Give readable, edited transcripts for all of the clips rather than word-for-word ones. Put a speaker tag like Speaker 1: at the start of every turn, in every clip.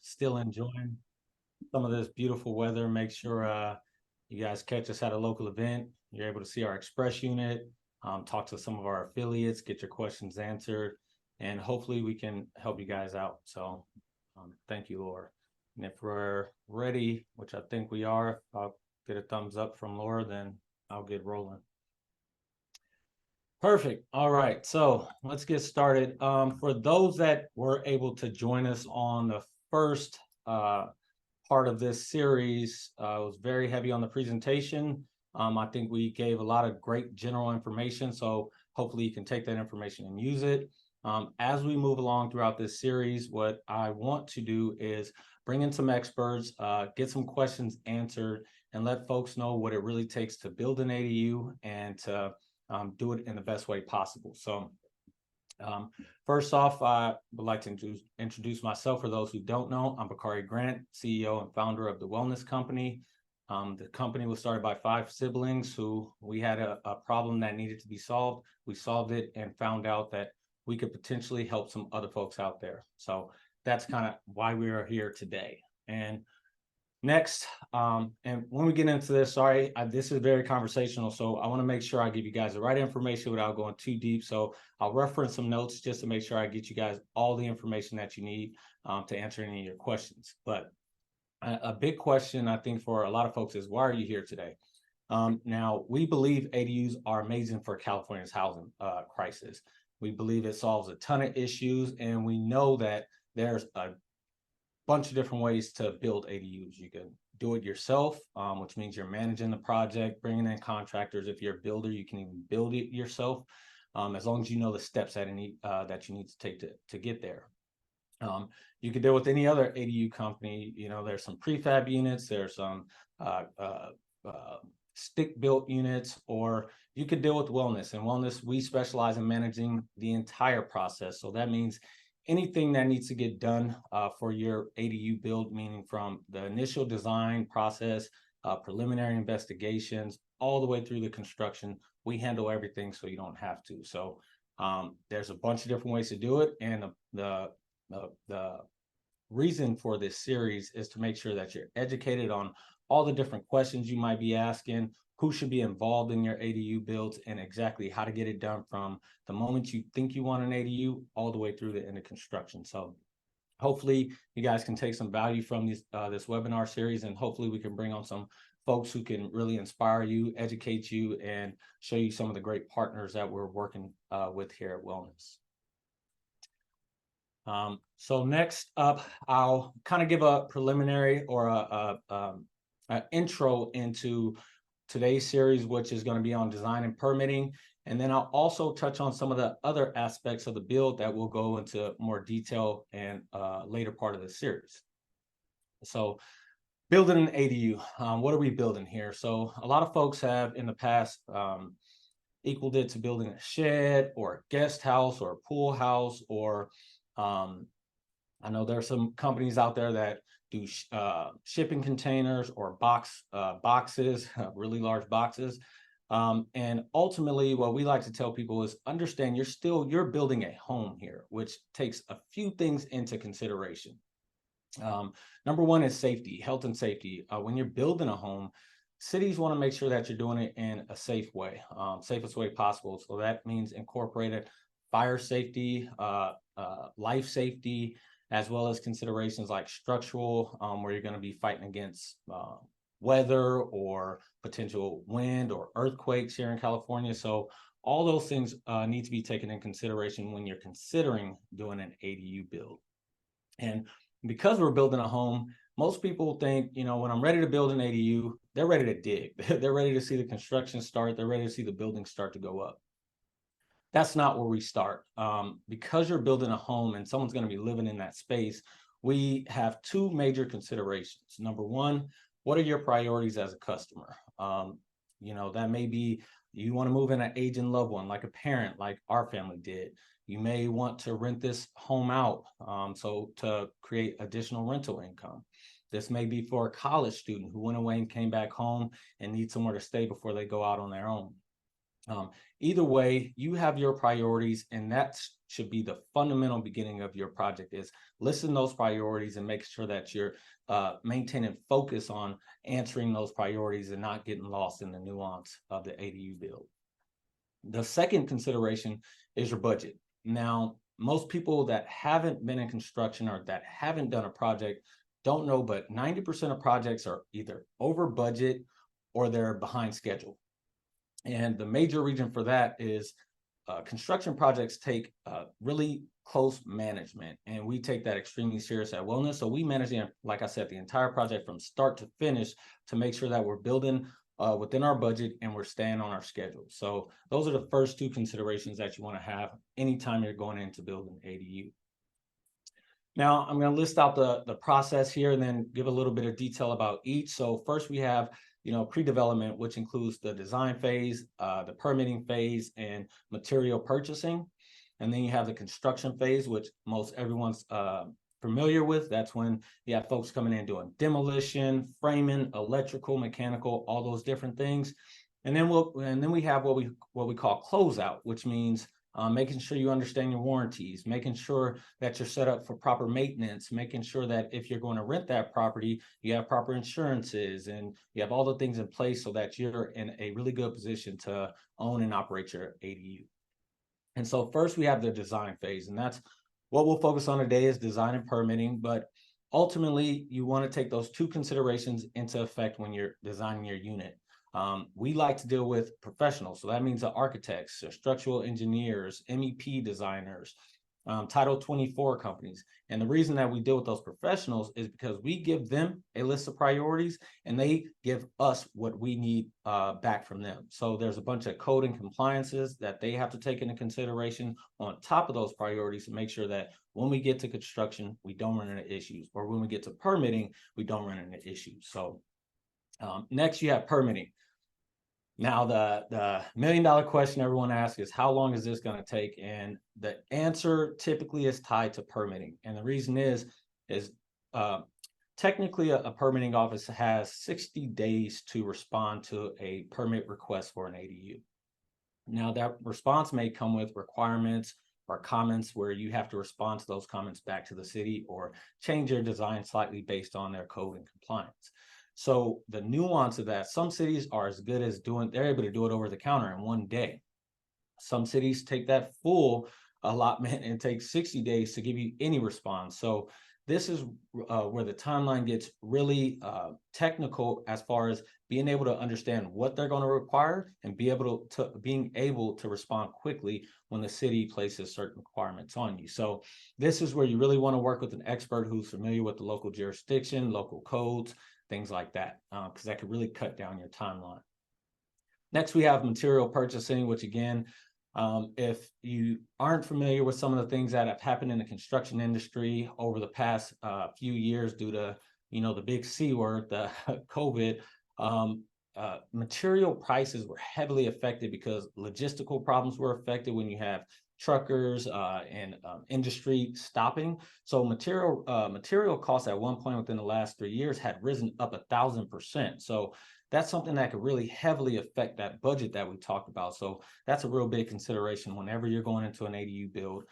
Speaker 1: still enjoying some of this beautiful weather. Make sure you guys catch us at a local event. You're able to see our express unit, talk to some of our affiliates, get your questions answered, and hopefully we can help you guys out. So thank you, Laura. And if we're ready, which I think we are, if I'll get a thumbs up from Laura, then I'll get rolling. Perfect. All right. So let's get started. For those that were able to join us on the first part of this series, it was very heavy on the presentation. I think we gave a lot of great general information. So hopefully you can take that information and use it. As we move along throughout this series, what I want to do is bring in some experts, get some questions answered, and let folks know what it really takes to build an ADU and to do it in the best way possible. So first off, I would like to introduce myself. For those who don't know, I'm Bakari Grant, CEO and founder of the Wellness Company. The company was started by 5 siblings who we had a problem that needed to be solved. We solved it and found out that we could potentially help some other folks out there. So that's kind of why we are here today. And next, and when we get into this, sorry, this is very conversational, so I want to make sure I give you guys the right information without going too deep. So I'll reference some notes just to make sure I get you guys all the information that you need to answer any of your questions. But a big question, I think, for a lot of folks is, why are you here today? Now, we believe ADUs are amazing for California's housing crisis. We believe it solves a ton of issues, and we know that there's a bunch of different ways to build ADUs. You can do it yourself, which means you're managing the project, bringing in contractors. If you're a builder, you can even build it yourself, as long as you know the steps that you need to take to get there. You can deal with any other ADU company. You know, there's some prefab units, there's some stick-built units, or you could deal with Wellness. And Wellness, we specialize in managing the entire process. So that means anything that needs to get done for your ADU build, meaning from the initial design process, preliminary investigations, all the way through the construction, we handle everything so you don't have to. So there's a bunch of different ways to do it. And the reason for this series is to make sure that you're educated on all the different questions you might be asking, who should be involved in your ADU builds, and exactly how to get it done from the moment you think you want an ADU all the way through the end of construction. So hopefully you guys can take some value from this webinar series, and hopefully we can bring on some folks who can really inspire you, educate you, and show you some of the great partners that we're working with here at Wellness. So next up, I'll kind of give a preliminary or an intro into today's series, which is going to be on design and permitting. And then I'll also touch on some of the other aspects of the build that will go into more detail and later part of the series. So building an ADU, what are we building here? So a lot of folks have in the past equaled it to building a shed or a guest house or a pool house, or I know there are some companies out there that do shipping containers or boxes, really large boxes. And ultimately, what we like to tell people is understand you're building a home here, which takes a few things into consideration. Number one is safety, health and safety. When you're building a home, cities want to make sure that you're doing it in a safe way, safest way possible. So that means incorporated fire safety, life safety, as well as considerations like structural, where you're going to be fighting against weather or potential wind or earthquakes here in California. So all those things need to be taken in consideration when you're considering doing an ADU build. And because we're building a home, most people think, you know, when I'm ready to build an ADU, they're ready to dig. They're ready to see the construction start. They're ready to see the building start to go up. That's not where we start. Because you're building a home and someone's going to be living in that space, we have 2 major considerations. Number one, what are your priorities as a customer? You know, that may be you want to move in an aging loved one, like a parent, like our family did. You may want to rent this home out, so to create additional rental income. This may be for a college student who went away and came back home and needs somewhere to stay before they go out on their own. Either way, you have your priorities, and that should be the fundamental beginning of your project, is listen those priorities and make sure that you're maintaining focus on answering those priorities and not getting lost in the nuance of the ADU build. The second consideration is your budget. Now, most people that haven't been in construction or that haven't done a project don't know, but 90% of projects are either over budget or they're behind schedule. And the major reason for that is construction projects take really close management, and we take that extremely serious at Wellness. So we manage, like I said, the entire project from start to finish to make sure that we're building within our budget and we're staying on our schedule. So those are the first two considerations that you want to have anytime you're going in to build an ADU. Now, I'm going to list out the process here and then give a little bit of detail about each. So first we have, pre-development, which includes the design phase, the permitting phase, and material purchasing. And then you have the construction phase, which most everyone's familiar with. That's when you have folks coming in doing demolition, framing, electrical, mechanical, all those different things. And then we have what we call closeout, which means making sure you understand your warranties, making sure that you're set up for proper maintenance, making sure that if you're going to rent that property, you have proper insurances and you have all the things in place so that you're in a really good position to own and operate your ADU. And so first we have the design phase, and that's what we'll focus on today, is design and permitting. But ultimately, you want to take those two considerations into effect when you're designing your unit. We like to deal with professionals. So that means the architects, structural engineers, MEP designers, Title 24 companies. And the reason that we deal with those professionals is because we give them a list of priorities and they give us what we need back from them. So there's a bunch of code and compliances that they have to take into consideration on top of those priorities to make sure that when we get to construction, we don't run into issues, or when we get to permitting, we don't run into issues. So next you have permitting. Now, the million-dollar question everyone asks is, how long is this going to take? And the answer typically is tied to permitting. And the reason is technically a permitting office has 60 days to respond to a permit request for an ADU. Now, that response may come with requirements or comments where you have to respond to those comments back to the city or change your design slightly based on their code and compliance. So the nuance of that, some cities are as good as they're able to do it over the counter in one day. Some cities take that full allotment and take 60 days to give you any response. So this is where the timeline gets really technical as far as being able to understand what they're going to require and being able to respond quickly when the city places certain requirements on you. So this is where you really want to work with an expert who's familiar with the local jurisdiction, local codes, things like that, because that could really cut down your timeline. Next, we have material purchasing, which again, if you aren't familiar with some of the things that have happened in the construction industry over the past few years due to, the big C word, the COVID, material prices were heavily affected because logistical problems were affected when you have truckers and industry stopping. So material costs at one point within the last 3 years had risen up 1,000%. So that's something that could really heavily affect that budget that we talked about. So that's a real big consideration whenever you're going into an ADU build.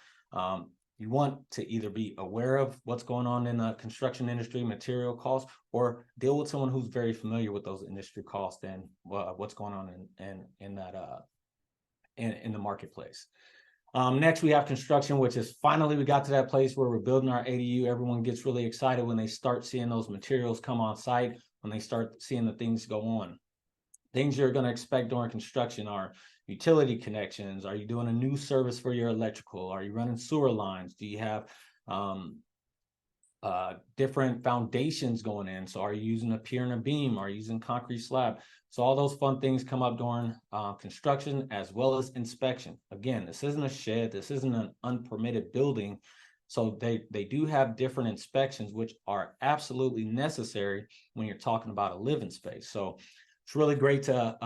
Speaker 1: You want to either be aware of what's going on in the construction industry, material costs, or deal with someone who's very familiar with those industry costs and what's going on in the marketplace. Next, we have construction, which is finally we got to that place where we're building our ADU. Everyone gets really excited when they start seeing those materials come on site, when they start seeing the things go on. Things you're going to expect during construction are utility connections. Are you doing a new service for your electrical? Are you running sewer lines? Do you have different foundations going in? So are you using a pier and a beam? Are you using concrete slab? So all those fun things come up during construction as well as inspection. Again, this isn't a shed. This isn't an unpermitted building. So they do have different inspections, which are absolutely necessary when you're talking about a living space. So it's really great to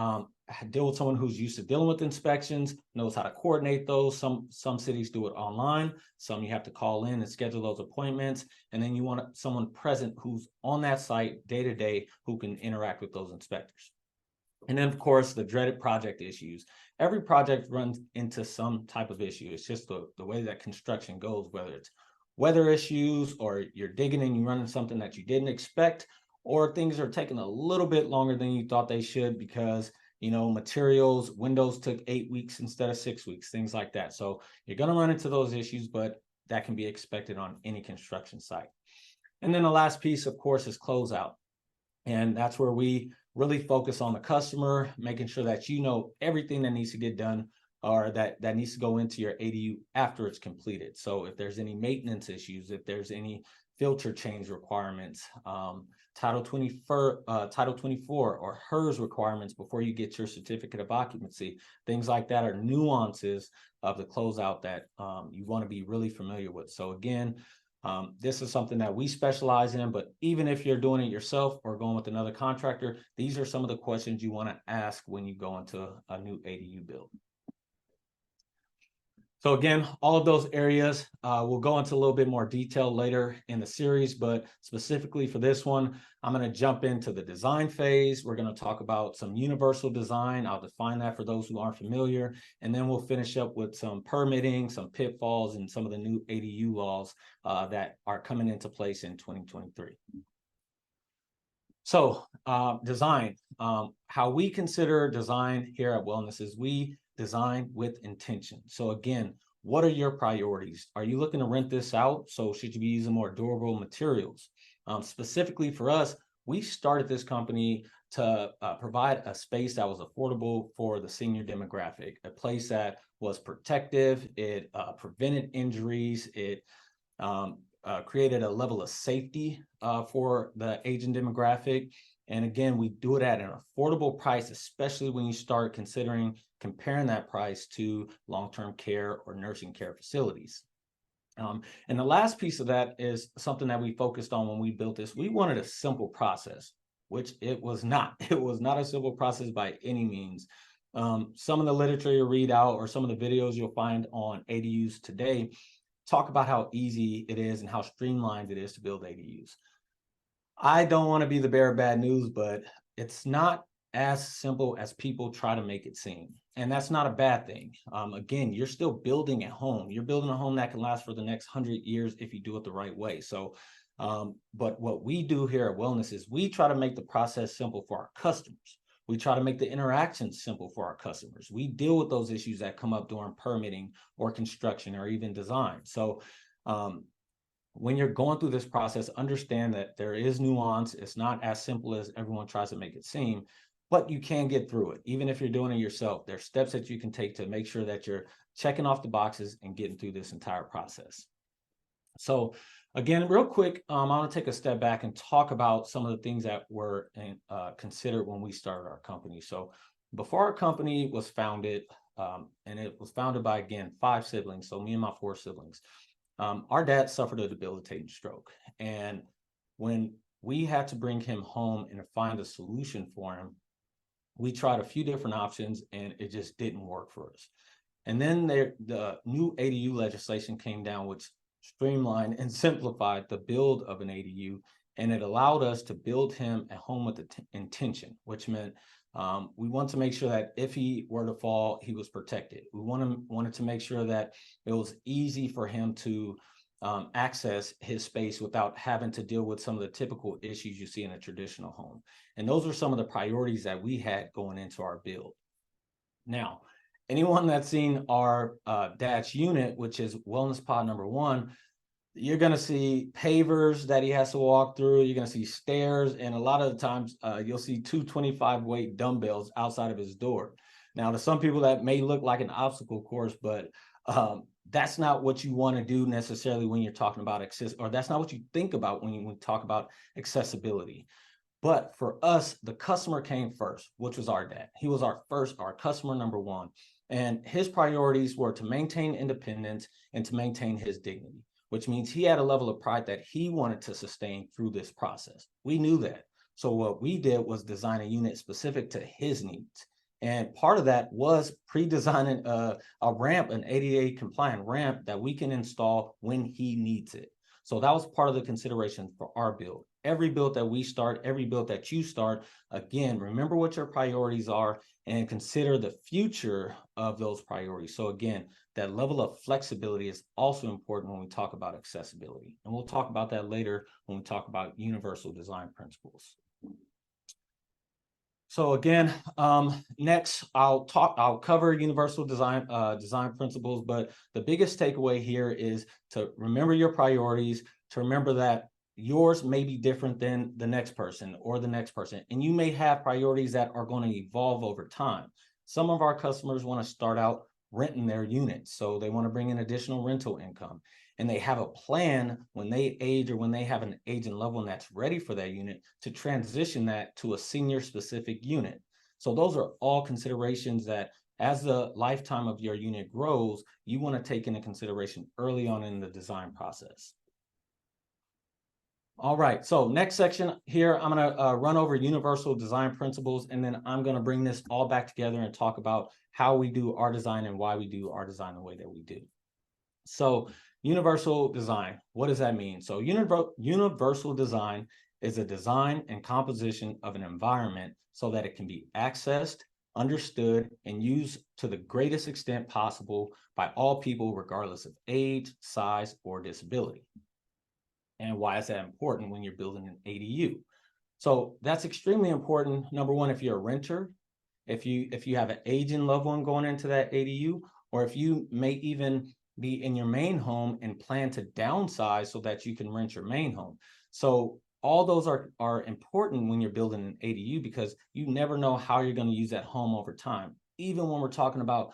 Speaker 1: deal with someone who's used to dealing with inspections, knows how to coordinate those. Some cities do it online. Some you have to call in and schedule those appointments. And then you want someone present who's on that site day to day who can interact with those inspectors. And then, of course, the dreaded project issues. Every project runs into some type of issue. It's just the way that construction goes, whether it's weather issues or you're digging and you run into something that you didn't expect, or things are taking a little bit longer than you thought they should because, materials, windows took 8 weeks instead of 6 weeks, things like that. So you're going to run into those issues, but that can be expected on any construction site. And then the last piece, of course, is closeout. And that's where we really focus on the customer, making sure that you know everything that needs to get done or that needs to go into your ADU after it's completed. So if there's any maintenance issues, if there's any filter change requirements, Title 24 or HERS requirements before you get your certificate of occupancy, things like that are nuances of the closeout that you want to be really familiar with. So again, this is something that we specialize in, but even if you're doing it yourself or going with another contractor, these are some of the questions you want to ask when you go into a new ADU build. So again, all of those areas, we'll go into a little bit more detail later in the series, but specifically for this one, I'm going to jump into the design phase. We're going to talk about some universal design. I'll define that for those who aren't familiar, and then we'll finish up with some permitting, some pitfalls, and some of the new ADU laws that are coming into place in 2023. So design, how we consider design here at Wellness is we design with intention. So again, what are your priorities? Are you looking to rent this out? So should you be using more durable materials? Specifically for us, we started this company to provide a space that was affordable for the senior demographic, a place that was protective, it prevented injuries, it created a level of safety for the aging demographic. And again, we do it at an affordable price, especially when you start comparing that price to long-term care or nursing care facilities. And the last piece of that is something that we focused on when we built this. We wanted a simple process, which it was not. It was not a simple process by any means. Some of the literature you read out or some of the videos you'll find on ADUs today talk about how easy it is and how streamlined it is to build ADUs. I don't want to be the bearer of bad news, but it's not as simple as people try to make it seem. And that's not a bad thing. Again, you're still building a home. You're building a home that can last for the next 100 years if you do it the right way. So, but what we do here at Wellness is we try to make the process simple for our customers. We try to make the interactions simple for our customers. We deal with those issues that come up during permitting or construction or even design. So when you're going through this process, understand that there is nuance. It's not as simple as everyone tries to make it seem, but you can get through it. Even if you're doing it yourself, there's steps that you can take to make sure that you're checking off the boxes and getting through this entire process. So again, real quick, I want to take a step back and talk about some of the things that were considered when we started our company. So before our company was founded, and it was founded by, again, 5 siblings, so me and my 4 siblings, our dad suffered a debilitating stroke. And when we had to bring him home and find a solution for him, we tried a few different options and it just didn't work for us. And then the new ADU legislation came down, which streamlined and simplified the build of an ADU, and it allowed us to build him a home with intention, which meant we want to make sure that if he were to fall, he was protected. We wanted to make sure that it was easy for him to access his space without having to deal with some of the typical issues you see in a traditional home. And those are some of the priorities that we had going into our build. Now, anyone that's seen our dad's unit, which is wellness pod number 1, you're going to see pavers that he has to walk through. You're going to see stairs. And a lot of the times you'll see 2 25-weight dumbbells outside of his door. Now, to some people that may look like an obstacle course, but that's not what you want to do necessarily when you're talking about access, or that's not what you think about when you talk about accessibility. But for us, the customer came first, which was our dad. He was our customer number 1. And his priorities were to maintain independence and to maintain his dignity, which means he had a level of pride that he wanted to sustain through this process. We knew that. So what we did was design a unit specific to his needs. And part of that was pre-designing a ramp, an ADA compliant ramp that we can install when he needs it. So that was part of the consideration for our build. Every build that we start, every build that you start, again, remember what your priorities are and consider the future of those priorities. So again, that level of flexibility is also important when we talk about accessibility. And we'll talk about that later when we talk about universal design principles. So again, next I'll cover universal design principles, but the biggest takeaway here is to remember your priorities, to remember that yours may be different than the next person or the next person, and you may have priorities that are going to evolve over time. Some of our customers want to start out renting their units, so they want to bring in additional rental income, and they have a plan when they age or when they have an age and level that's ready for that unit to transition that to a senior specific unit. So those are all considerations that as the lifetime of your unit grows, you want to take into consideration early on in the design process. All right, so next section here, I'm going to run over universal design principles, and then I'm going to bring this all back together and talk about how we do our design and why we do our design the way that we do. So universal design, what does that mean? So universal design is a design and composition of an environment so that it can be accessed, understood, and used to the greatest extent possible by all people, regardless of age, size, or disability. And why is that important when you're building an ADU? So that's extremely important. Number one, if you're a renter, if you have an aging loved one going into that ADU, or if you may even be in your main home and plan to downsize so that you can rent your main home. So all those are important when you're building an ADU, because you never know how you're going to use that home over time. Even when we're talking about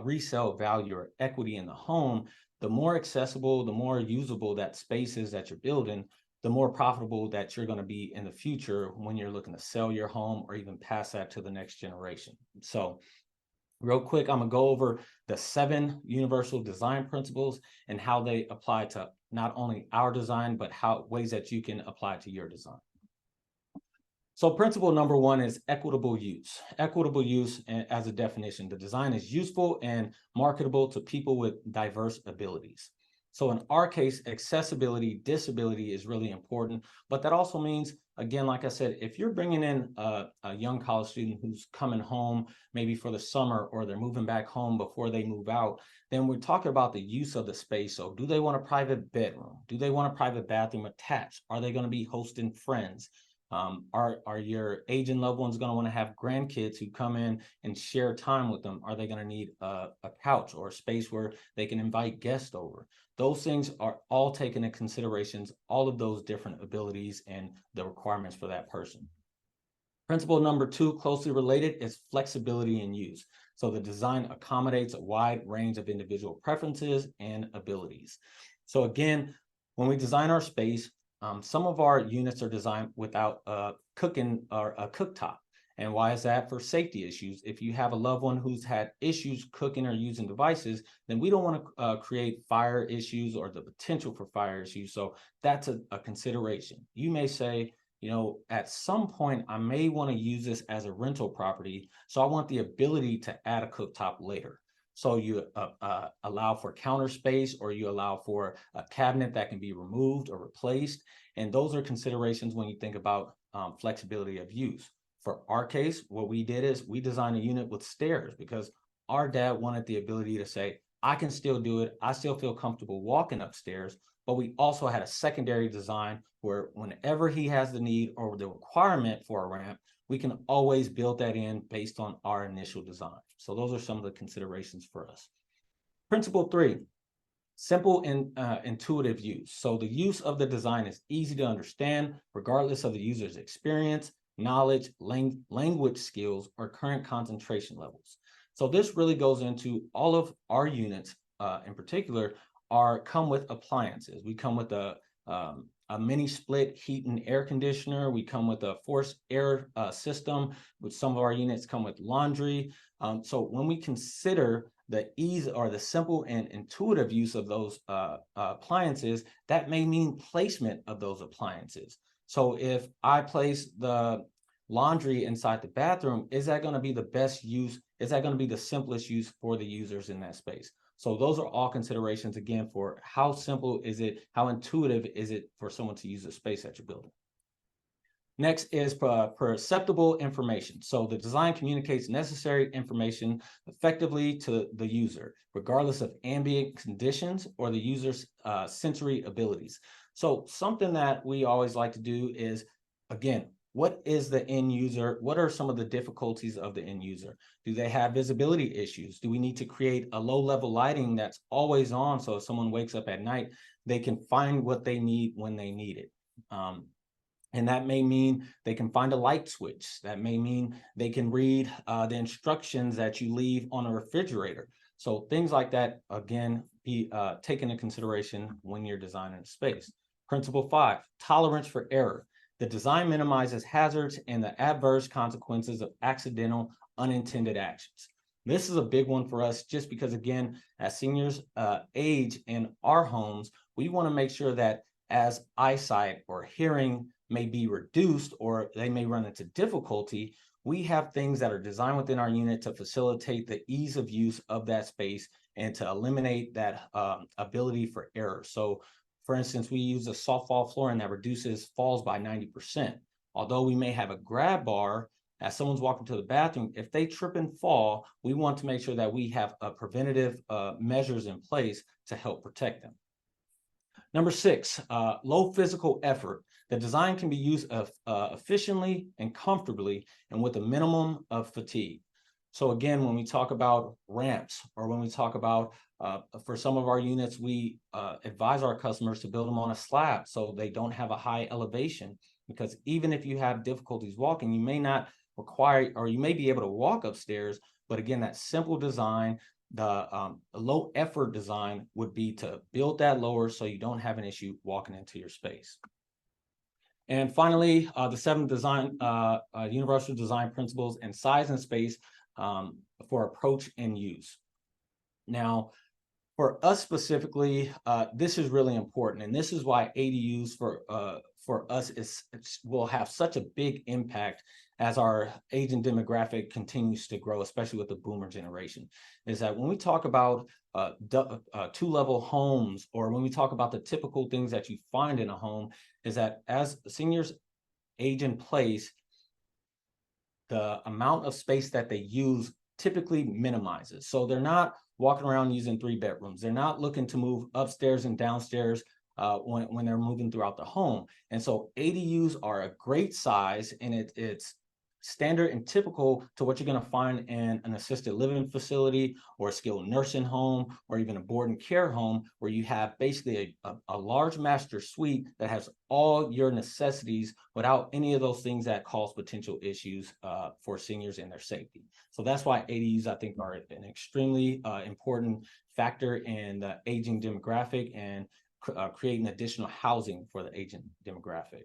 Speaker 1: resale value or equity in the home, the more accessible, the more usable that space is that you're building, the more profitable that you're going to be in the future when you're looking to sell your home or even pass that to the next generation. So real quick, I'm going to go over the 7 universal design principles and how they apply to not only our design, but how ways that you can apply to your design. So principle number 1 is equitable use. Equitable use, as a definition, the design is useful and marketable to people with diverse abilities. So in our case, accessibility, disability is really important, but that also means, again, like I said, if you're bringing in a young college student who's coming home maybe for the summer, or they're moving back home before they move out, then we're talking about the use of the space. So do they want a private bedroom? Do they want a private bathroom attached? Are they going to be hosting friends? Are your aging loved ones going to want to have grandkids who come in and share time with them? Are they going to need a couch or a space where they can invite guests over? Those things are all taken into considerations, all of those different abilities and the requirements for that person. Principle number 2, closely related, is flexibility in use. So the design accommodates a wide range of individual preferences and abilities. So again, when we design our space, some of our units are designed without cooking or a cooktop. And why is that? For safety issues. If you have a loved one who's had issues cooking or using devices, then we don't want to create fire issues or the potential for fire issues. So that's a consideration. You may say, you know, at some point, I may want to use this as a rental property, so I want the ability to add a cooktop later. So you allow for counter space, or you allow for a cabinet that can be removed or replaced. And those are considerations when you think about flexibility of use. For our case, what we did is we designed a unit with stairs because our dad wanted the ability to say, I can still do it. I still feel comfortable walking upstairs. But we also had a secondary design where whenever he has the need or the requirement for a ramp, we can always build that in based on our initial design. So those are some of the considerations for us. Principle 3, simple and intuitive use. So the use of the design is easy to understand, regardless of the user's experience, knowledge, language skills, or current concentration levels. So this really goes into all of our units in particular come with appliances. We come with a mini split heat and air conditioner. We come with a forced air system, which some of our units come with laundry. So when we consider the ease or the simple and intuitive use of those appliances, that may mean placement of those appliances. So if I place the laundry inside the bathroom, is that going to be the best use? Is that going to be the simplest use for the users in that space? So those are all considerations, again, for how simple is it, how intuitive is it for someone to use the space that you're building. Next is perceptible information. So the design communicates necessary information effectively to the user, regardless of ambient conditions or the user's sensory abilities. So something that we always like to do is, again, what is the end user? What are some of the difficulties of the end user? Do they have visibility issues? Do we need to create a low-level lighting that's always on, so if someone wakes up at night, they can find what they need when they need it? And that may mean they can find a light switch. That may mean they can read the instructions that you leave on a refrigerator. So things like that, again, be taken into consideration when you're designing a space. Principle 5, tolerance for error. The design minimizes hazards and the adverse consequences of accidental, unintended actions. This is a big one for us just because, again, as seniors age in our homes, we want to make sure that as eyesight or hearing may be reduced or they may run into difficulty, we have things that are designed within our unit to facilitate the ease of use of that space and to eliminate that ability for error. So for instance, we use a soft fall flooring that reduces falls by 90%. Although we may have a grab bar as someone's walking to the bathroom, if they trip and fall, we want to make sure that we have preventative measures in place to help protect them. Number 6, low physical effort. The design can be used efficiently and comfortably and with a minimum of fatigue. So again, when we talk about ramps or when we talk about, for some of our units, we advise our customers to build them on a slab so they don't have a high elevation, because even if you have difficulties walking, you may not require, or you may be able to walk upstairs, but again, that simple design, the low effort design would be to build that lower so you don't have an issue walking into your space. And finally, the 7 design universal design principles and size and space for approach and use. Now, for us specifically, this is really important, and this is why ADUs for us will have such a big impact as our aging demographic continues to grow, especially with the boomer generation. Is that when we talk about 2-level homes, or when we talk about the typical things that you find in a home, is that as seniors age in place, the amount of space that they use typically minimizes. So they're not walking around using 3 bedrooms. They're not looking to move upstairs and downstairs when they're moving throughout the home. And so ADUs are a great size, and it's standard and typical to what you're going to find in an assisted living facility or a skilled nursing home or even a board and care home, where you have basically a large master suite that has all your necessities without any of those things that cause potential issues for seniors and their safety. So that's why ADUs, I think, are an extremely important factor in the aging demographic and creating additional housing for the aging demographic.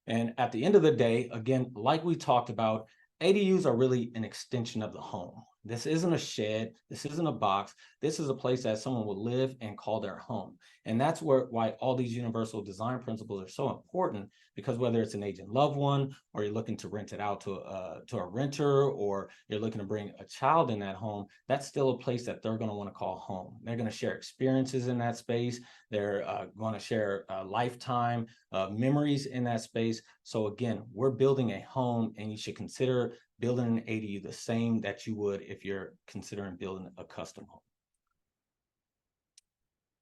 Speaker 1: And at the end of the day, again, like we talked about, ADUs are really an extension of the home. This isn't a shed. This isn't a box. This is a place that someone will live and call their home. And that's why all these universal design principles are so important, because whether it's an aging loved one, or you're looking to rent it out to a renter, or you're looking to bring a child in that home, that's still a place that they're going to want to call home. They're going to share experiences in that space. They're going to share lifetime memories in that space. So again, we're building a home, and you should consider building an ADU the same that you would if you're considering building a custom home.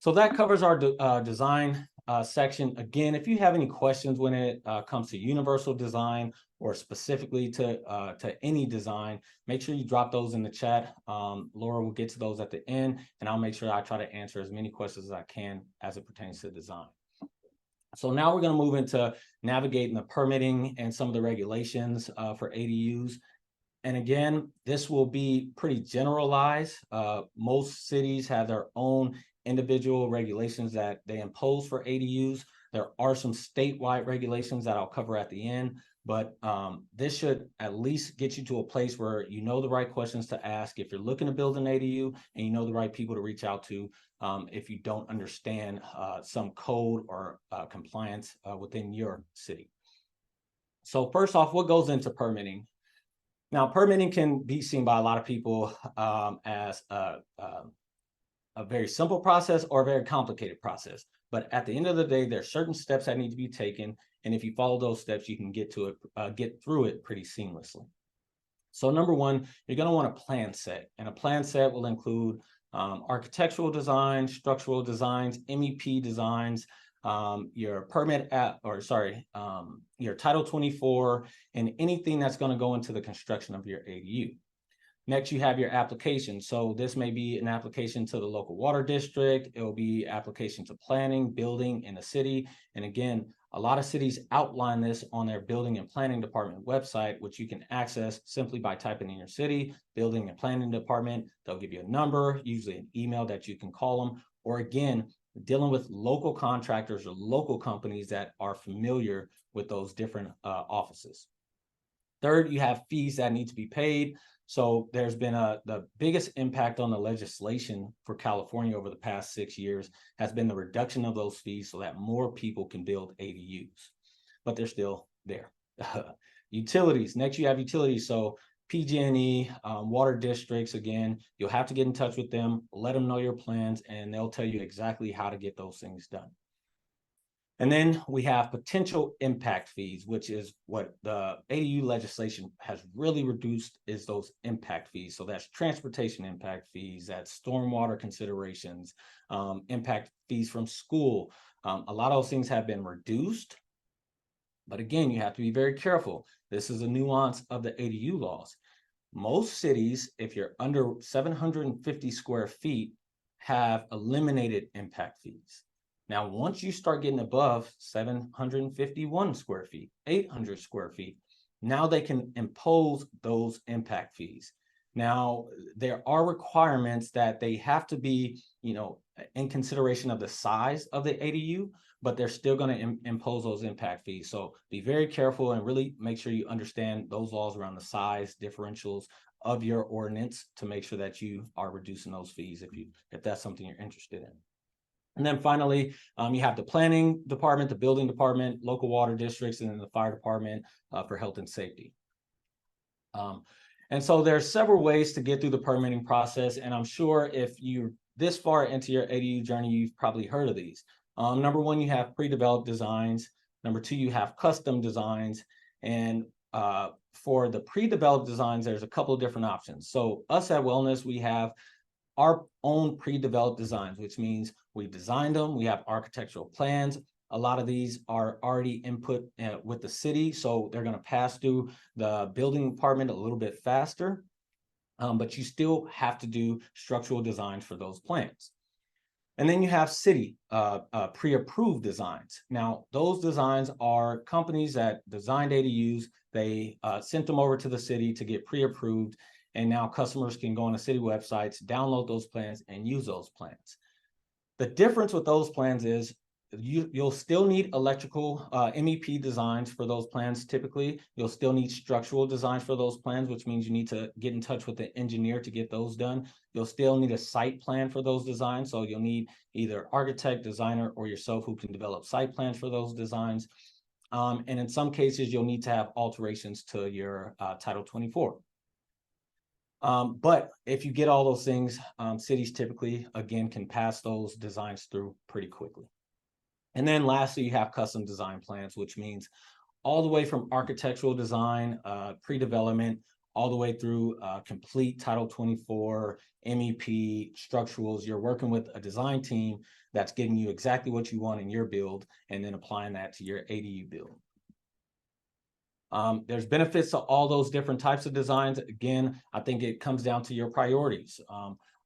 Speaker 1: So that covers our design section. Again, if you have any questions when it comes to universal design or specifically to any design, make sure you drop those in the chat. Laura will get to those at the end, and I'll make sure I try to answer as many questions as I can as it pertains to design. So now we're going to move into navigating the permitting and some of the regulations for ADUs. And again, this will be pretty generalized. Most cities have their own individual regulations that they impose for ADUs. There are some statewide regulations that I'll cover at the end, but this should at least get you to a place where you know the right questions to ask if you're looking to build an ADU, and you know the right people to reach out to if you don't understand some code or compliance within your city. So first off, what goes into permitting? Now, permitting can be seen by a lot of people as a very simple process or a very complicated process. But at the end of the day, there are certain steps that need to be taken, and if you follow those steps, you can get through it pretty seamlessly. So number one, you're going to want a plan set, and a plan set will include architectural designs, structural designs, MEP designs, your your Title 24, and anything that's going to go into the construction of your ADU. Next, you have your application. So this may be an application to the local water district. It will be application to planning, building in the city. And again, a lot of cities outline this on their building and planning department website, which you can access simply by typing in your city, building and planning department. They'll give you a number, usually an email that you can call them, or again, dealing with local contractors or local companies that are familiar with those different offices. Third, you have fees that need to be paid. So there's been the biggest impact on the legislation for California over the past 6 years has been the reduction of those fees so that more people can build ADUs, but they're still there. Utilities, next you have utilities. So PG&E, water districts, again, you'll have to get in touch with them, let them know your plans, and they'll tell you exactly how to get those things done. And then we have potential impact fees, which is what the ADU legislation has really reduced, is those impact fees. So that's transportation impact fees, that's stormwater considerations, impact fees from school. A lot of those things have been reduced. But again, you have to be very careful. This is a nuance of the ADU laws. Most cities, if you're under 750 square feet, have eliminated impact fees. Now, once you start getting above 751 square feet, 800 square feet, now they can impose those impact fees. Now, there are requirements that they have to be, in consideration of the size of the ADU, but they're still going to impose those impact fees. So be very careful and really make sure you understand those laws around the size differentials of your ordinance to make sure that you are reducing those fees if that's something you're interested in. And then finally, you have the planning department, the building department, local water districts, and then the fire department for health and safety. And so there's several ways to get through the permitting process. And I'm sure if you're this far into your ADU journey, you've probably heard of these. Number one, you have pre-developed designs. Number two, you have custom designs. And for the pre-developed designs, there's a couple of different options. So us at WellNest, we have our own pre-developed designs, which means we designed them, we have architectural plans. A lot of these are already input with the city, so they're going to pass through the building department a little bit faster, but you still have to do structural designs for those plans. And then you have city pre-approved designs. Now, those designs are companies that designed ADUs, they sent them over to the city to get pre-approved, and now customers can go on the city websites, download those plans, and use those plans. The difference with those plans is you'll still need electrical MEP designs for those plans. Typically, you'll still need structural designs for those plans, which means you need to get in touch with the engineer to get those done. You'll still need a site plan for those designs. So you'll need either architect, designer, or yourself who can develop site plans for those designs. And in some cases, you'll need to have alterations to your Title 24. But if you get all those things, cities typically, again, can pass those designs through pretty quickly. And then lastly, you have custom design plans, which means all the way from architectural design, pre-development, all the way through complete Title 24, MEP, structurals. You're working with a design team that's getting you exactly what you want in your build and then applying that to your ADU build. There's benefits to all those different types of designs. Again, I think it comes down to your priorities.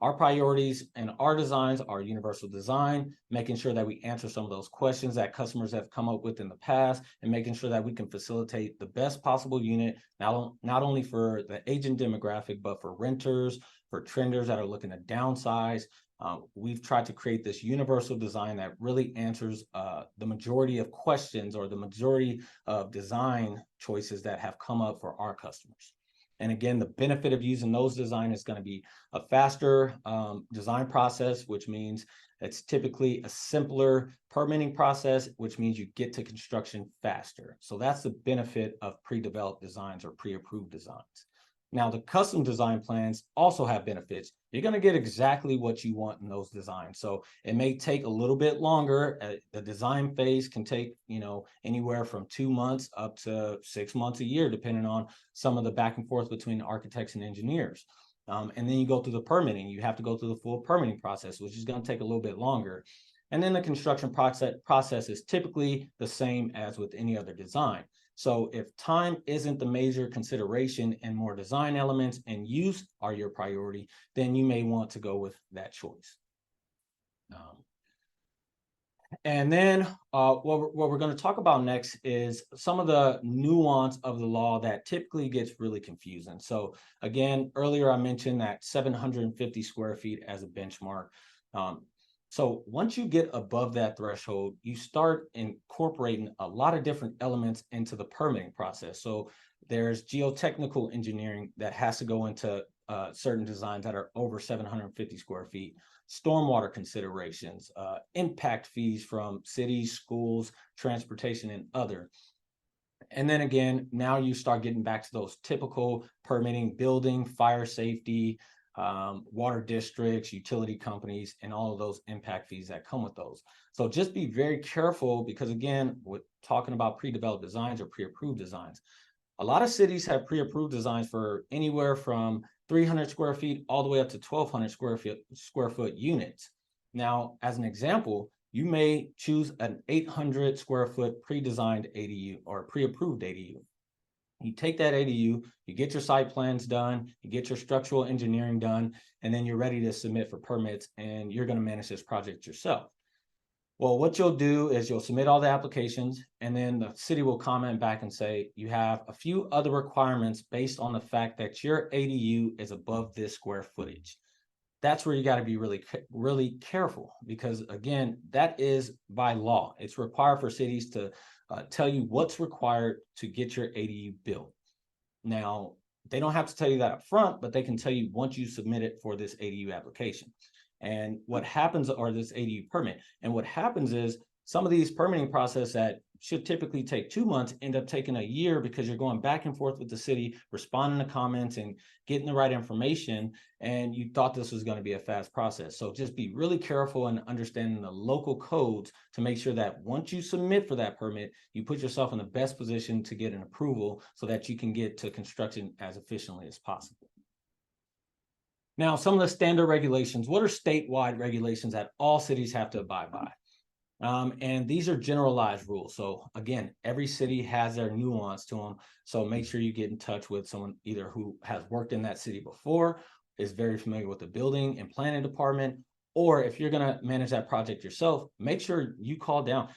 Speaker 1: Our priorities and our designs are universal design, making sure that we answer some of those questions that customers have come up with in the past, and making sure that we can facilitate the best possible unit, not only for the agent demographic, but for renters, for trenders that are looking to downsize. We've tried to create this universal design that really answers the majority of questions or the majority of design choices that have come up for our customers. And again, the benefit of using those designs is going to be a faster design process, which means it's typically a simpler permitting process, which means you get to construction faster. So that's the benefit of pre-developed designs or pre-approved designs. Now, the custom design plans also have benefits. You're going to get exactly what you want in those designs. So it may take a little bit longer. The design phase can take, anywhere from 2 months up to 6 months, a year, depending on some of the back and forth between architects and engineers. And then you go through the permitting. You have to go through the full permitting process, which is going to take a little bit longer. And then the construction process is typically the same as with any other design. So if time isn't the major consideration and more design elements and use are your priority, then you may want to go with that choice. And then what we're going to talk about next is some of the nuance of the law that typically gets really confusing. So again, earlier I mentioned that 750 square feet as a benchmark. So once you get above that threshold, you start incorporating a lot of different elements into the permitting process. So there's geotechnical engineering that has to go into certain designs that are over 750 square feet, stormwater considerations, impact fees from cities, schools, transportation, and other. And then again, now you start getting back to those typical permitting, building, fire safety, water districts, utility companies, and all of those impact fees that come with those. So just be very careful, because again, with talking about pre-developed designs or pre-approved designs, a lot of cities have pre-approved designs for anywhere from 300 square feet all the way up to 1,200 square foot units. Now, as an example, you may choose an 800 square foot pre-designed ADU or pre-approved ADU. You take that ADU, you get your site plans done, you get your structural engineering done, and then you're ready to submit for permits, and you're going to manage this project yourself. Well, what you'll do is you'll submit all the applications, and then the city will comment back and say, you have a few other requirements based on the fact that your ADU is above this square footage. That's where you got to be really, really careful, because again, that is by law. It's required for cities to tell you what's required to get your ADU built. Now, they don't have to tell you that up front, but they can tell you once you submit it for this ADU application. And what happens, or this ADU permit, and what happens is some of these permitting process that should typically take 2 months end up taking a year, because you're going back and forth with the city, responding to comments and getting the right information. And you thought this was going to be a fast process. So just be really careful in understanding the local codes to make sure that once you submit for that permit, you put yourself in the best position to get an approval so that you can get to construction as efficiently as possible. Now, some of the standard regulations. What are statewide regulations that all cities have to abide by? And these are generalized rules. So again, every city has their nuance to them. So make sure you get in touch with someone either who has worked in that city before, is very familiar with the building and planning department, or if you're going to manage that project yourself, make sure you call down.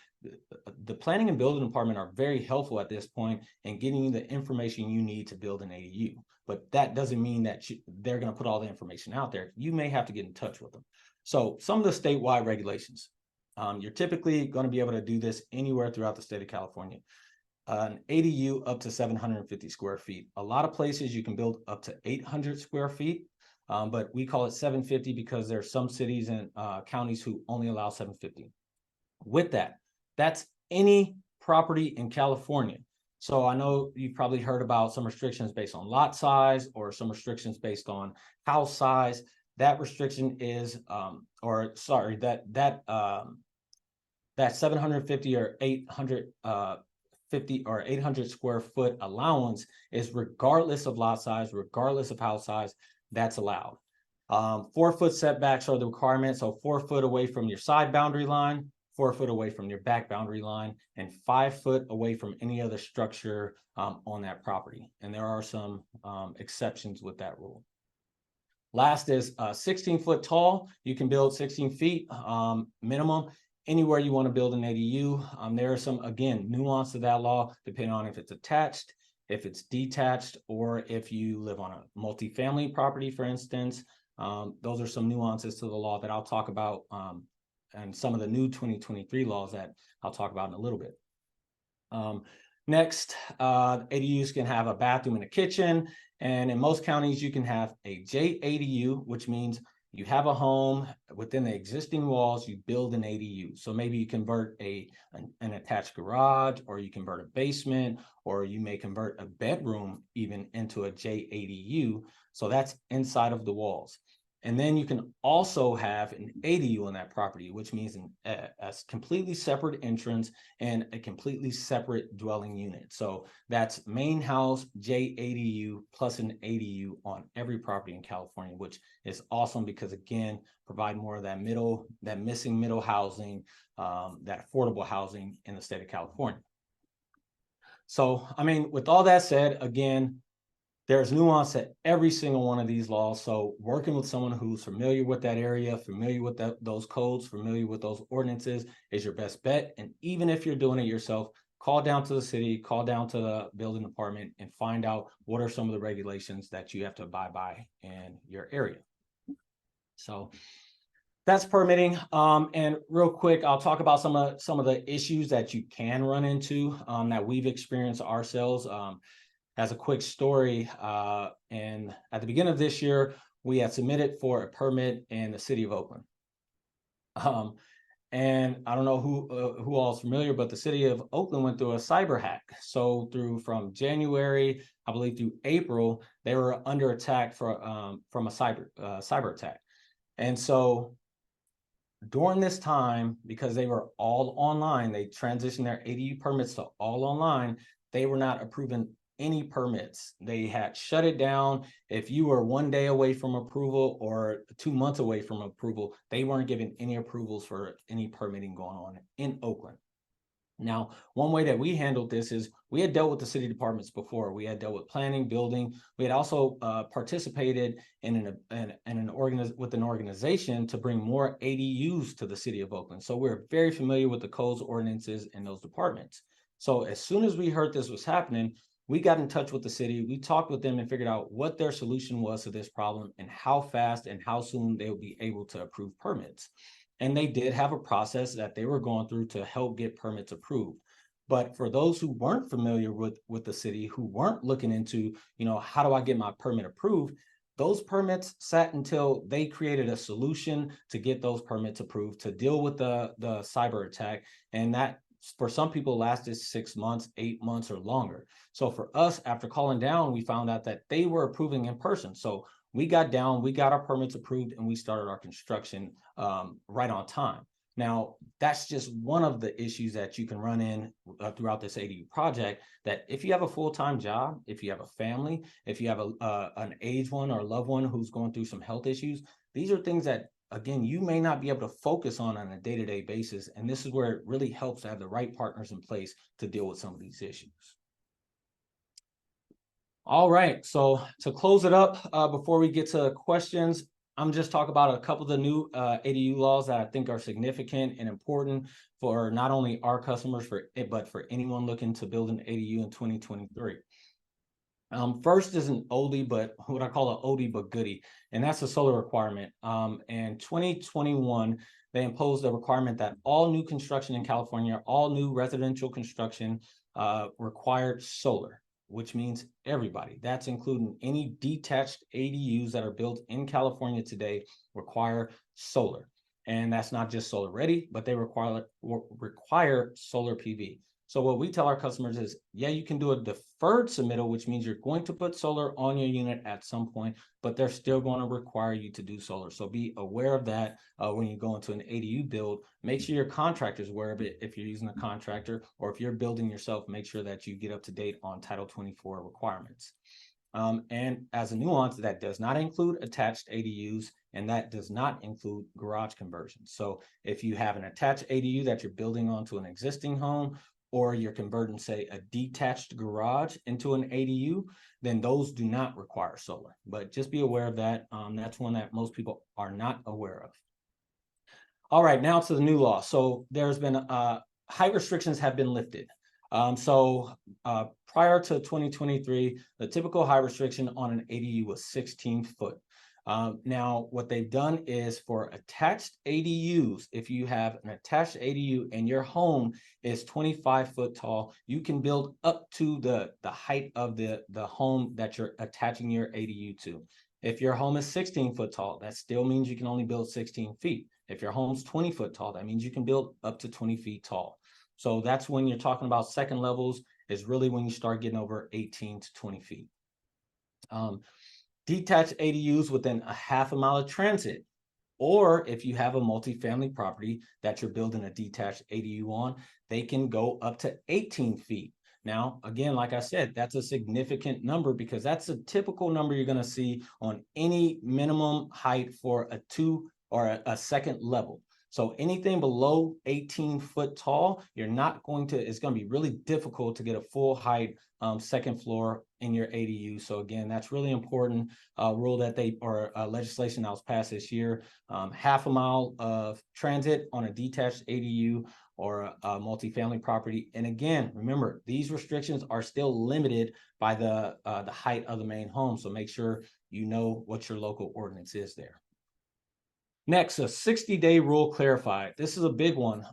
Speaker 1: The planning and building department are very helpful at this point in getting you the information you need to build an ADU. But that doesn't mean that they're going to put all the information out there. You may have to get in touch with them. So some of the statewide regulations. You're typically going to be able to do this anywhere throughout the state of California. An ADU up to 750 square feet. A lot of places you can build up to 800 square feet, but we call it 750 because there are some cities and counties who only allow 750. With that, that's any property in California. So I know you've probably heard about some restrictions based on lot size or some restrictions based on house size. That restriction is, that 750 or 850 or 800 square foot allowance is regardless of lot size, regardless of house size, that's allowed. 4 foot setbacks are the requirement. So 4 foot away from your side boundary line, 4 foot away from your back boundary line, and 5 foot away from any other structure on that property. And there are some exceptions with that rule. Last is 16 foot tall. You can build 16 feet minimum anywhere you want to build an ADU. There are some, again, nuance to that law, depending on if it's attached, if it's detached, or if you live on a multifamily property, for instance. Those are some nuances to the law that I'll talk about, and some of the new 2023 laws that I'll talk about in a little bit. Next, ADUs can have a bathroom and a kitchen. And in most counties, you can have a JADU, which means you have a home within the existing walls, you build an ADU. So maybe you convert an attached garage, or you convert a basement, or you may convert a bedroom even into a JADU. So that's inside of the walls. And then you can also have an ADU on that property, which means a completely separate entrance and a completely separate dwelling unit. So that's main house, JADU, plus an ADU on every property in California, which is awesome because, again, provide more of that missing middle housing, that affordable housing in the state of California. So, I mean, with all that said, again, there's nuance at every single one of these laws. So working with someone who's familiar with that area, familiar with those codes, familiar with those ordinances is your best bet. And even if you're doing it yourself, call down to the city, call down to the building department and find out what are some of the regulations that you have to abide by in your area. So that's permitting. And real quick, I'll talk about some of the issues that you can run into that we've experienced ourselves. As a quick story, and at the beginning of this year, we had submitted for a permit in the city of Oakland. And I don't know who all is familiar, but the city of Oakland went through a cyber hack. So from January, I believe, through April, they were under attack from a cyber attack. And so during this time, because they were all online, they transitioned their ADU permits to all online. They were not approving any permits. They had shut it down. If you were 1 day away from approval or 2 months away from approval, they weren't giving any approvals for any permitting going on in Oakland. Now, one way that we handled this is we had dealt with the city departments before. We had dealt with planning, building. We had also participated in an organization to bring more ADUs to the city of Oakland. So we're very familiar with the codes, ordinances, and those departments. So as soon as we heard this was happening, we got in touch with the city. We talked with them and figured out what their solution was to this problem and how fast and how soon they would be able to approve permits. And they did have a process that they were going through to help get permits approved. But for those who weren't familiar with the city, who weren't looking into, how do I get my permit approved? Those permits sat until they created a solution to get those permits approved, to deal with the cyber attack. And that, for some people, lasted 6 months, 8 months, or longer. So for us, after calling down, we found out that they were approving in person. So we got down, we got our permits approved, and we started our construction right on time. Now, that's just one of the issues that you can run in throughout this ADU project, that if you have a full-time job, if you have a family, if you have an aged one or a loved one who's going through some health issues, these are things that, again, you may not be able to focus on a day-to-day basis. And this is where it really helps to have the right partners in place to deal with some of these issues. All right, so to close it up, before we get to questions, I'm just talking about a couple of the new ADU laws that I think are significant and important for not only our customers, but for anyone looking to build an ADU in 2023. First is an oldie, but what I call an oldie but goodie, and that's a solar requirement. In 2021, they imposed a requirement that all new construction in California, all new residential construction required solar, which means everybody. That's including any detached ADUs that are built in California today require solar. And that's not just solar ready, but they require solar PV. So what we tell our customers is, yeah, you can do a deferred submittal, which means you're going to put solar on your unit at some point, but they're still going to require you to do solar. So be aware of that when you go into an ADU build. Make sure your contractor's aware of it if you're using a contractor, or if you're building yourself, make sure that you get up to date on Title 24 requirements. And as a nuance, that does not include attached ADUs, and that does not include garage conversions. So if you have an attached ADU that you're building onto an existing home, or you're converting, say, a detached garage into an ADU, then those do not require solar. But just be aware of that. That's one that most people are not aware of. All right, now to the new law. So there's been height restrictions have been lifted. Prior to 2023, the typical height restriction on an ADU was 16 foot. Now, what they've done is for attached ADUs, if you have an attached ADU and your home is 25 foot tall, you can build up to the height of the home that you're attaching your ADU to. If your home is 16 foot tall, that still means you can only build 16 feet. If your home's 20 foot tall, that means you can build up to 20 feet tall. So that's when you're talking about second levels, is really when you start getting over 18 to 20 feet. Detached ADUs within a half a mile of transit, or if you have a multifamily property that you're building a detached ADU on, they can go up to 18 feet. Now, again, like I said, that's a significant number because that's a typical number you're going to see on any minimum height for a two or a second level. So anything below 18 foot tall, you're not going to, it's going to be really difficult to get a full height second floor in your ADU. So again, that's really important rule that or legislation that was passed this year. Half a mile of transit on a detached ADU or a multifamily property. And again, remember, these restrictions are still limited by the height of the main home. So make sure you know what your local ordinance is there. Next, a 60-day rule clarified. This is a big one.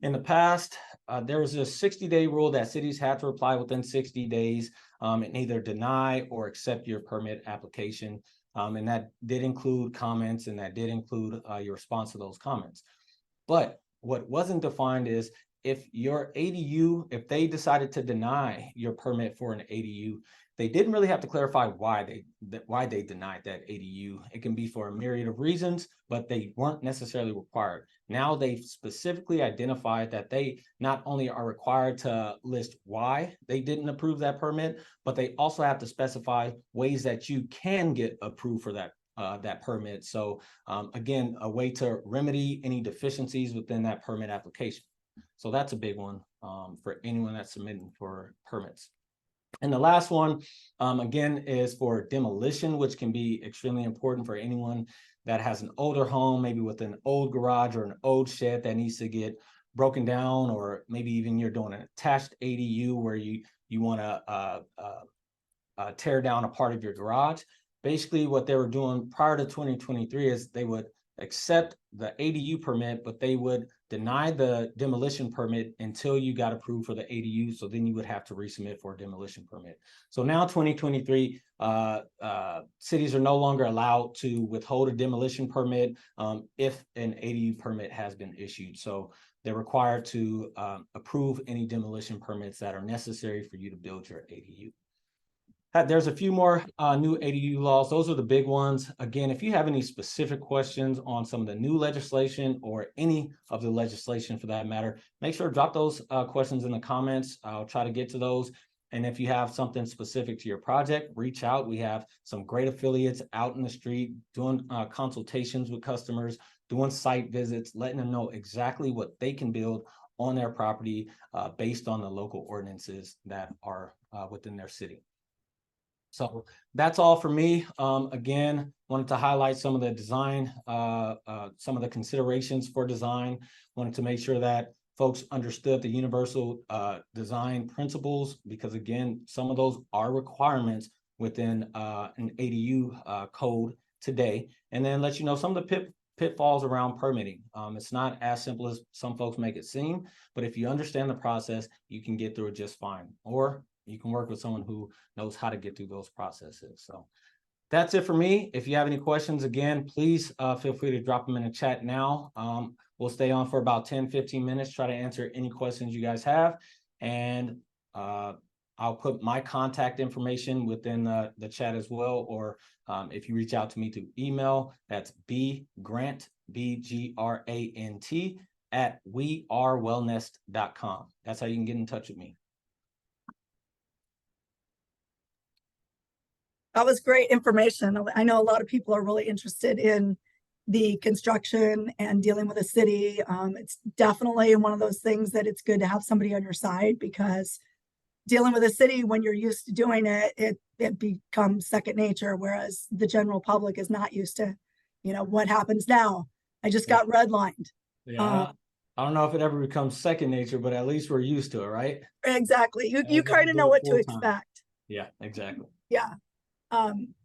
Speaker 1: In the past, there was a 60-day rule that cities had to reply within 60 days and either deny or accept your permit application. And that did include comments, and that did include your response to those comments. But what wasn't defined is if your ADU, if they decided to deny your permit for an ADU, they didn't really have to clarify why they denied that ADU. It can be for a myriad of reasons, but they weren't necessarily required. Now they've specifically identified that they not only are required to list why they didn't approve that permit, but they also have to specify ways that you can get approved for that permit. So again, a way to remedy any deficiencies within that permit application. So that's a big one for anyone that's submitting for permits. And the last one, again, is for demolition, which can be extremely important for anyone that has an older home, maybe with an old garage or an old shed that needs to get broken down, or maybe even you're doing an attached ADU where you want to tear down a part of your garage. Basically, what they were doing prior to 2023 is they would accept the ADU permit, but they would deny the demolition permit until you got approved for the ADU. So then you would have to resubmit for a demolition permit. So now 2023, cities are no longer allowed to withhold a demolition permit if an ADU permit has been issued. So they're required to approve any demolition permits that are necessary for you to build your ADU. There's a few more new ADU laws. Those are the big ones. Again, if you have any specific questions on some of the new legislation or any of the legislation for that matter, make sure to drop those questions in the comments. I'll try to get to those. And if you have something specific to your project, reach out. We have some great affiliates out in the street doing consultations with customers, doing site visits, letting them know exactly what they can build on their property based on the local ordinances that are within their city. So that's all for me. Again, wanted to highlight some of the design, some of the considerations for design. Wanted to make sure that folks understood the universal design principles, because again, some of those are requirements within an ADU code today. And then let you know some of the pitfalls around permitting. It's not as simple as some folks make it seem, but if you understand the process, you can get through it just fine. Or you can work with someone who knows how to get through those processes. So that's it for me. If you have any questions, again, please feel free to drop them in the chat now. We'll stay on for about 10-15 minutes, try to answer any questions you guys have. And I'll put my contact information within the chat as well. Or if you reach out to me through email, that's bgrant, BGRANT, @wearewellnest.com. That's how you can get in touch with me.
Speaker 2: That was great information. I know a lot of people are really interested in the construction and dealing with a city. It's definitely one of those things that it's good to have somebody on your side, because dealing with a city, when you're used to doing it, it becomes second nature, whereas the general public is not used to, what happens now. I just got redlined.
Speaker 1: Yeah. I don't know if it ever becomes second nature, but at least we're used to it, right?
Speaker 2: Exactly. You kind of know what to expect.
Speaker 1: Yeah, exactly.
Speaker 2: Yeah.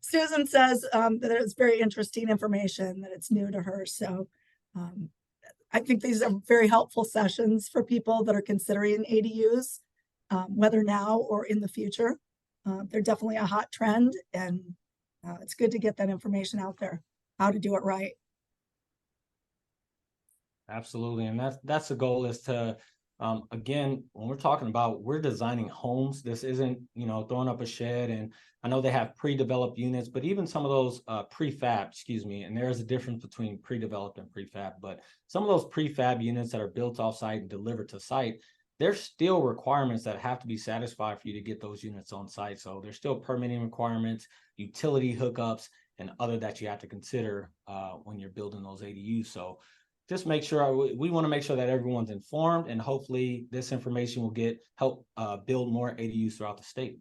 Speaker 2: Susan says that it's very interesting information, that it's new to her. So I think these are very helpful sessions for people that are considering ADUs, whether now or in the future. They're definitely a hot trend, and It's good to get that information out there, how to do it right.
Speaker 1: Absolutely. And that's the goal, is to, again, when we're talking about, we're designing homes, this isn't, throwing up a shed. And I know they have pre-developed units, but even some of those prefab, excuse me, and there is a difference between pre-developed and prefab, but some of those prefab units that are built off site and delivered to site, there's still requirements that have to be satisfied for you to get those units on site. So there's still permitting requirements, utility hookups, and other that you have to consider when you're building those ADUs. So just make sure, we want to make sure that everyone's informed, and hopefully this information will help build more ADUs throughout the state.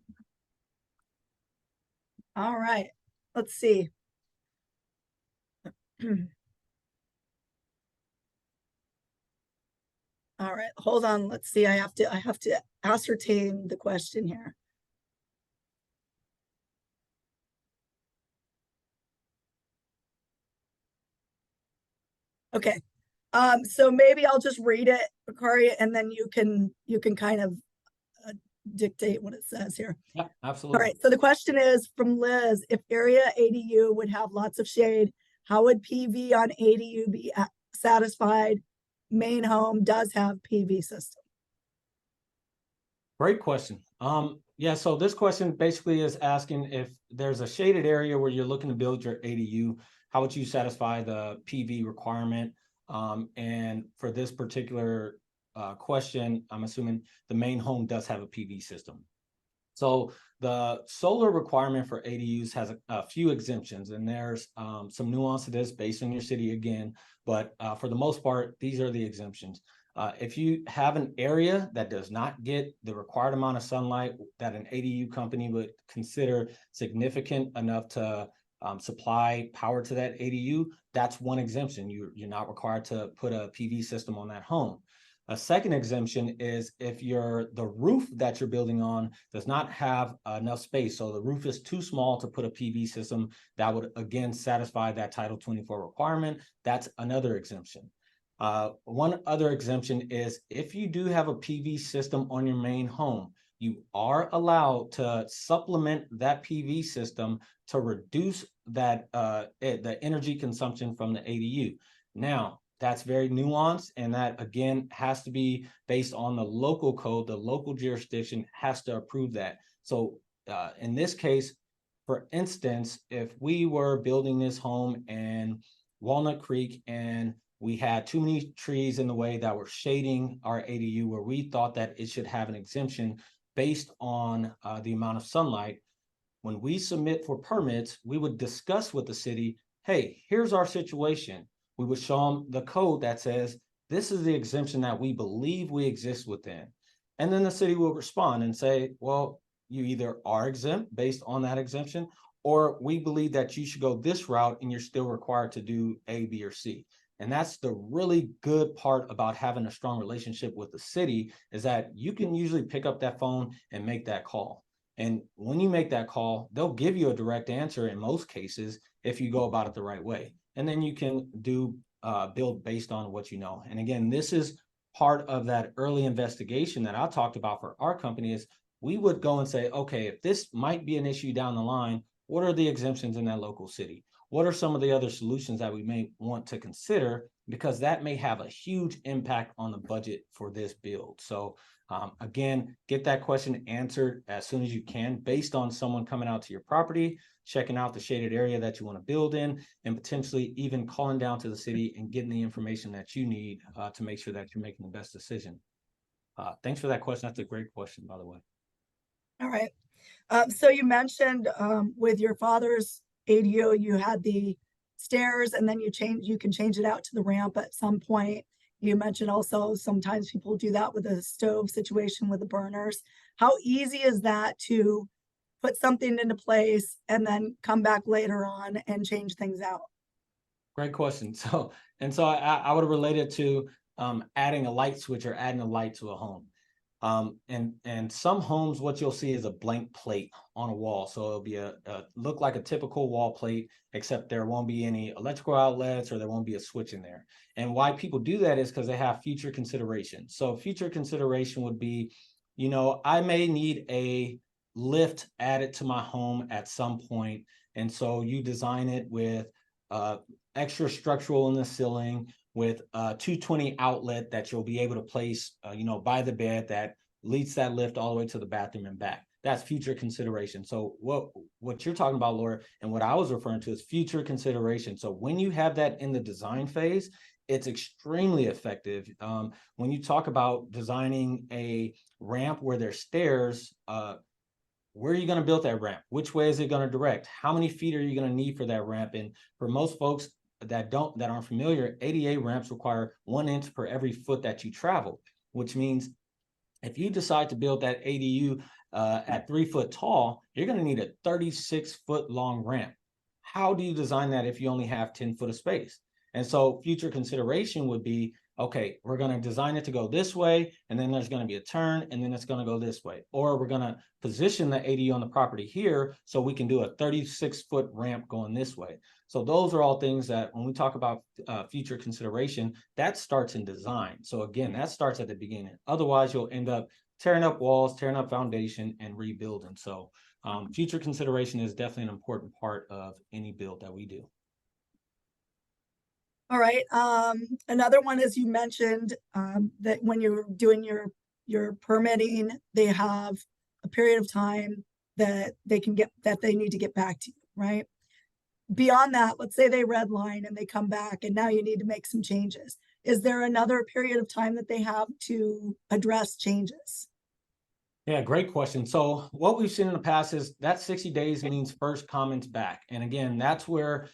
Speaker 2: All right, let's see. All right, hold on. Let's see. I have to ascertain the question here. Okay. So maybe I'll just read it, Bakari, and then you can kind of dictate what it says here.
Speaker 1: Yeah,
Speaker 2: All
Speaker 1: absolutely.
Speaker 2: right. So the question is from Liz: if area ADU would have lots of shade, how would PV on ADU be satisfied? Main home does have PV system.
Speaker 1: Great question. Yeah, so this question basically is asking, if there's a shaded area where you're looking to build your ADU, how would you satisfy the PV requirement? And for this particular question, I'm assuming the main home does have a PV system. So the solar requirement for ADUs has a few exemptions, and there's some nuance to this based on your city again, but for the most part, these are the exemptions. If you have an area that does not get the required amount of sunlight that an ADU company would consider significant enough to supply power to that ADU, that's one exemption. You're not required to put a PV system on that home. A second exemption is if the roof that you're building on does not have enough space. So the roof is too small to put a PV system that would, again, satisfy that Title 24 requirement. That's another exemption. One other exemption is if you do have a PV system on your main home, you are allowed to supplement that PV system to reduce that the energy consumption from the ADU. Now, that's very nuanced, and that again has to be based on the local code. The local jurisdiction has to approve that. So in this case, for instance, if we were building this home in Walnut Creek and we had too many trees in the way that were shading our ADU, where we thought that it should have an exemption based on the amount of sunlight, when we submit for permits, we would discuss with the city, hey, here's our situation. We would show them the code that says, this is the exemption that we believe we exist within. And then the city will respond and say, well, you either are exempt based on that exemption, or we believe that you should go this route and you're still required to do A, B, or C. And that's the really good part about having a strong relationship with the city, is that you can usually pick up that phone and make that call. And when you make that call, they'll give you a direct answer in most cases if you go about it the right way. And then you can build based on what you know. And again, this is part of that early investigation that I talked about for our company. Is we would go and say, okay, if this might be an issue down the line, what are the exemptions in that local city? What are some of the other solutions that we may want to consider? Because that may have a huge impact on the budget for this build. So again, get that question answered as soon as you can, based on someone coming out to your property, checking out the shaded area that you want to build in, and potentially even calling down to the city and getting the information that you need to make sure that you're making the best decision. Thanks for that question. That's a great question, by the way.
Speaker 2: All right. So you mentioned with your father's ADU, you had the stairs, and then you can change it out to the ramp at some point. You mentioned also sometimes people do that with a stove situation with the burners. How easy is that to put something into place and then come back later on and change things out?
Speaker 1: Great question. So I would relate it to adding a light switch or adding a light to a home. And some homes, what you'll see is a blank plate on a wall. So it'll be look like a typical wall plate, except there won't be any electrical outlets, or there won't be a switch in there. And why people do that is because they have future consideration. So future consideration would be, I may need a lift added to my home at some point, And so you design it with extra structural in the ceiling, with a 220 outlet that you'll be able to place, by the bed, that leads that lift all the way to the bathroom and back. That's future consideration. So what you're talking about, Laura, and what I was referring to is future consideration. So when you have that in the design phase, it's extremely effective. When you talk about designing a ramp where there's stairs, where are you going to build that ramp? Which way is it going to direct? How many feet are you going to need for that ramp? And for most folks that aren't familiar, ADA ramps require 1 inch per every foot that you travel, which means if you decide to build that ADU at 3 foot tall, you're going to need a 36-foot long ramp. How do you design that if you only have 10 foot of space? And so future consideration would be, okay, we're going to design it to go this way, and then there's going to be a turn, and then it's going to go this way. Or we're going to position the ADU on the property here so we can do a 36-foot ramp going this way. So those are all things that when we talk about future consideration, that starts in design. So again, that starts at the beginning. Otherwise, you'll end up tearing up walls, tearing up foundation, and rebuilding. So future consideration is definitely an important part of any build that we do.
Speaker 2: All right. Another one, as you mentioned, that when you're doing your permitting, they have a period of time that they need to get back to you, right? Beyond that, let's say they redline and they come back and now you need to make some changes. Is there another period of time that they have to address changes?
Speaker 1: Yeah, great question. So what we've seen in the past is that 60 days means first comments back. And again, that's where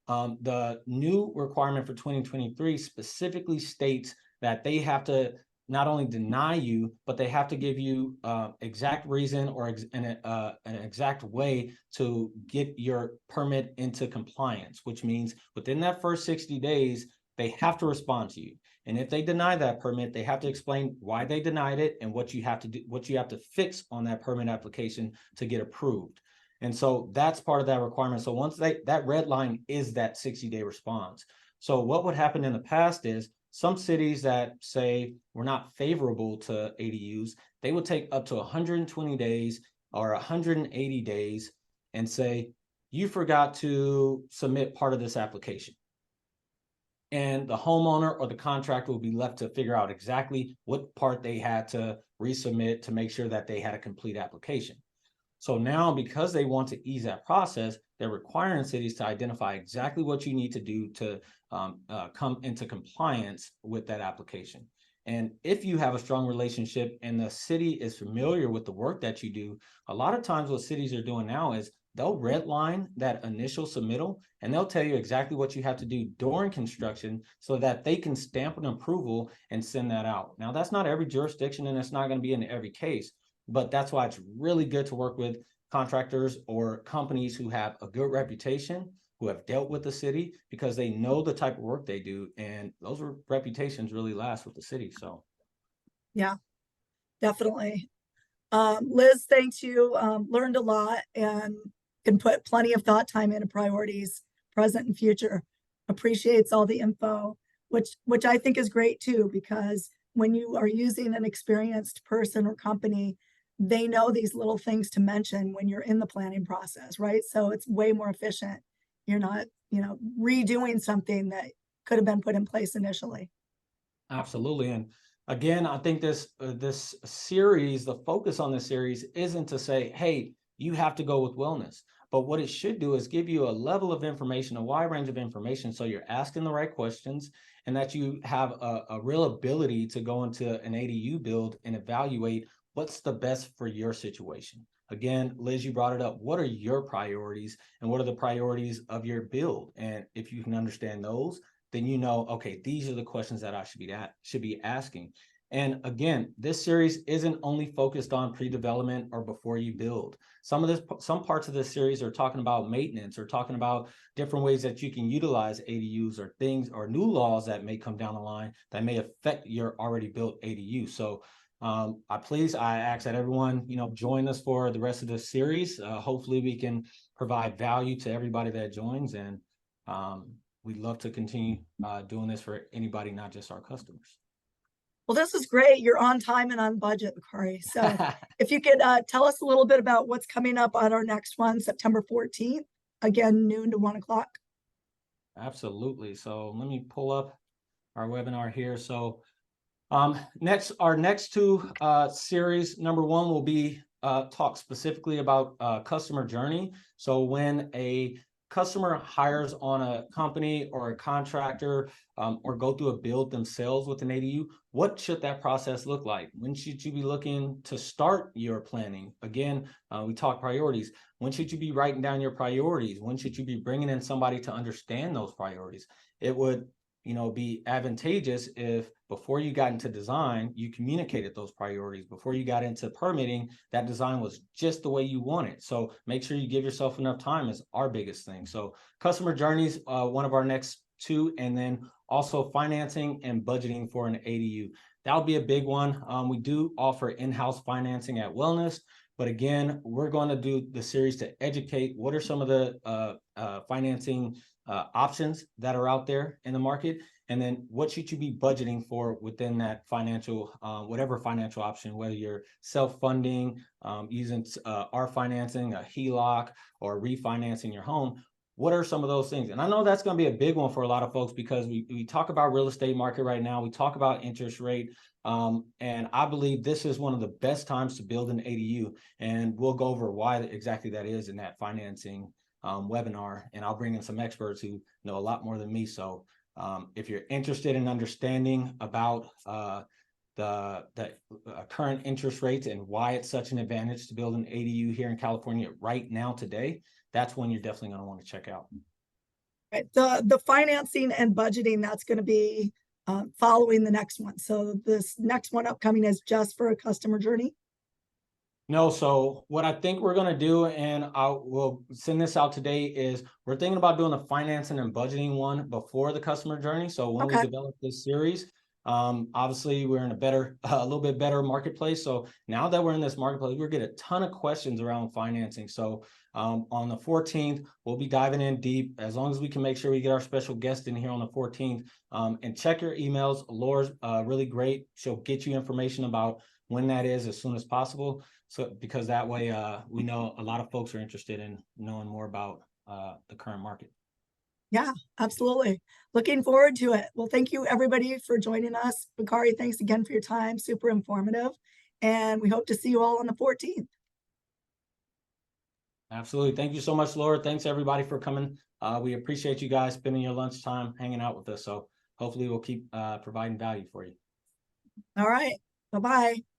Speaker 1: the new requirement for 2023 specifically states that they have to not only deny you, but they have to give you exact reason or an exact way to get your permit into compliance, which means within that first 60 days, they have to respond to you. And if they deny that permit, they have to explain why they denied it and what you have to do, what you have to fix on that permit application to get approved. And so that's part of that requirement. So once that red line is that 60-day response. So what would happen in the past is some cities that say we're not favorable to ADUs, they would take up to 120 days or 180 days and say, you forgot to submit part of this application. And the homeowner or the contractor will be left to figure out exactly what part they had to resubmit to make sure that they had a complete application. So now, because they want to ease that process, they're requiring cities to identify exactly what you need to do to come into compliance with that application. And if you have a strong relationship and the city is familiar with the work that you do, a lot of times what cities are doing now is they'll redline that initial submittal and they'll tell you exactly what you have to do during construction so that they can stamp an approval and send that out. Now, that's not every jurisdiction and it's not going to be in every case, but that's why it's really good to work with contractors or companies who have a good reputation, who have dealt with the city, because they know the type of work they do, and those reputations really last with the city. So
Speaker 2: yeah, definitely. Liz, thanks. You learned a lot and can put plenty of thought time into priorities, present and future. Appreciates all the info, which I think is great too, because when you are using an experienced person or company, they know these little things to mention when you're in the planning process, right? So it's way more efficient. You're not, redoing something that could have been put in place initially.
Speaker 1: absolutely. And again, I think this series, the focus on this series isn't to say, hey, you have to go with wellness. But what it should do is give you a level of information, a wide range of information, so you're asking the right questions and that you have a real ability to go into an ADU build and evaluate what's the best for your situation. Again, Liz, you brought it up. What are your priorities and what are the priorities of your build? And if you can understand those, then you know, okay, these are the questions that I should be asking. And again, this series isn't only focused on pre-development or before you build. Some parts of this series are talking about maintenance or talking about different ways that you can utilize ADUs or things or new laws that may come down the line that may affect your already built ADU. So I ask that everyone, join us for the rest of this series. Hopefully we can provide value to everybody that joins, and we'd love to continue doing this for anybody, not just our customers.
Speaker 2: Well, this is great. You're on time and on budget, Corey. So if you could tell us a little bit about what's coming up on our next one, September 14th. again, noon to 1 o'clock.
Speaker 1: Absolutely. So let me pull up our webinar here. So our next two series, number one will be talk specifically about customer journey. So when a customer hires on a company or a contractor or go through a build themselves with an ADU, what should that process look like? When should you be looking to start your planning? Again, we talk priorities. When should you be writing down your priorities? When should you be bringing in somebody to understand those priorities? It would be advantageous if before you got into design, you communicated those priorities. Before you got into permitting, that design was just the way you want it. So make sure you give yourself enough time is our biggest thing. So customer journeys, one of our next two, and then also financing and budgeting for an ADU. That'll be a big one. We do offer in-house financing at WellNest, but again, we're going to do the series to educate what are some of the financing options that are out there in the market, and then what should you be budgeting for within that financial, whatever financial option, whether you're self-funding, using our financing, a HELOC, or refinancing your home. What are some of those things? And I know that's going to be a big one for a lot of folks because we talk about real estate market right now. We talk about interest rate. And I believe this is one of the best times to build an ADU. And we'll go over why exactly that is in that financing webinar. And I'll bring in some experts who know a lot more than me. So if you're interested in understanding about the current interest rates and why it's such an advantage to build an ADU here in California right now today, that's one you're definitely going to want to check out.
Speaker 2: Right. The financing and budgeting, that's going to be following the next one. So this next one upcoming is just for a customer journey.
Speaker 1: No, so what I think we're going to do, and we'll send this out today, is we're thinking about doing the financing and budgeting one before the customer journey. So when we develop this series, obviously we're in a little bit better marketplace. So now that we're in this marketplace, we're getting a ton of questions around financing. So on the 14th, we'll be diving in deep, as long as we can make sure we get our special guest in here on the 14th. And check your emails. Laura's really great. She'll get you information about when that is as soon as possible. So because that way we know a lot of folks are interested in knowing more about the current market.
Speaker 2: Yeah, absolutely. Looking forward to it. Well, thank you everybody for joining us. Bakari, thanks again for your time. Super informative. And we hope to see you all on the 14th.
Speaker 1: Absolutely. Thank you so much, Laura. Thanks everybody for coming. We appreciate you guys spending your lunchtime hanging out with us. So hopefully we'll keep providing value for you.
Speaker 2: All right. Bye-bye.